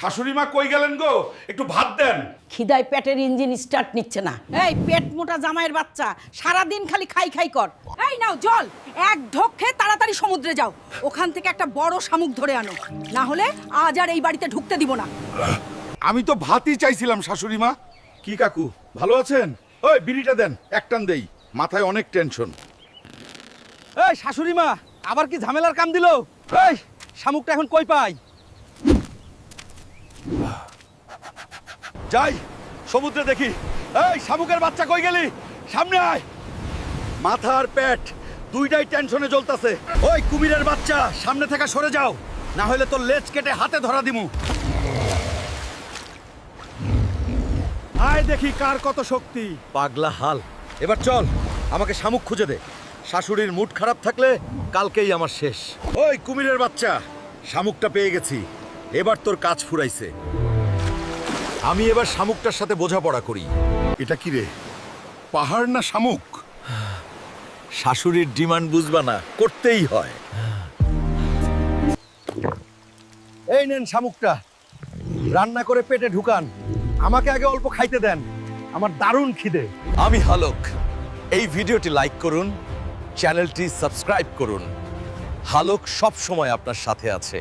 শাশুড়ি মা কই গেলেন গো? একটু ভাত দেন। খিদায় পেটের ইঞ্জিন স্টার্ট নিচ্ছে না। এই পেট মোটা জামাইয়ের বাচ্চা, সারাদিন খালি খাই খাই কর। এই নাও জল, এক ঢোক খেয়ে তাড়াতাড়ি সমুদ্রে যাও। ওখান থেকে একটা বড় শামুক ধরে আনো, না হলে আজ আর এই বাড়িতে ঢুকতে দিব না। আমি তো ভাতই চাইছিলাম শাশুড়ি মা। কি কাকু ভালো আছেন? ওই বিড়িটা দেন, এক টান দেই, মাথায় অনেক টেনশন। এই শাশুড়ি মা আবার কি ঝামেলার কাম দিল? এই শামুকটা এখন কই পাই? যাই সমুদ্রে দেখি। এই শামুকের বাচ্চা কই গেলি? সামনে আয়। মাথা আর পেট দুইটাই টেনশনে জ্বলতাছে। ওই কুমিরের বাচ্চা সামনে থেকে সরে যাও, না হলে তোর লেজ কেটে হাতে ধরা দিমু। আয় দেখি কার কত শক্তি। পাগলা হাল। এবার চল, আমাকে শামুক খুঁজে দে। শাশুড়ির মুড খারাপ থাকলে কালকেই আমার শেষ। ওই কুমিরের বাচ্চা, শামুকটা পেয়ে গেছি। এবার তোর কাজ ফুরাইছে। আমি এবার শামুকটার সাথে বোঝাপড়া করি। এটা কি রে, পাহাড় না শামুক? শাশুড়ির ডিমান্ড বুঝবা না, করতেই হয়। এই নেন শামুকটা, রান্না করে পেটে ঢুকান। আমাকে আগে অল্প খাইতে দেন, আমার দারুণ খিদে। আমি হালক। এই ভিডিওটি লাইক করুন, চ্যানেলটি সাবস্ক্রাইব করুন। হালক সব সময় আপনার সাথে আছে।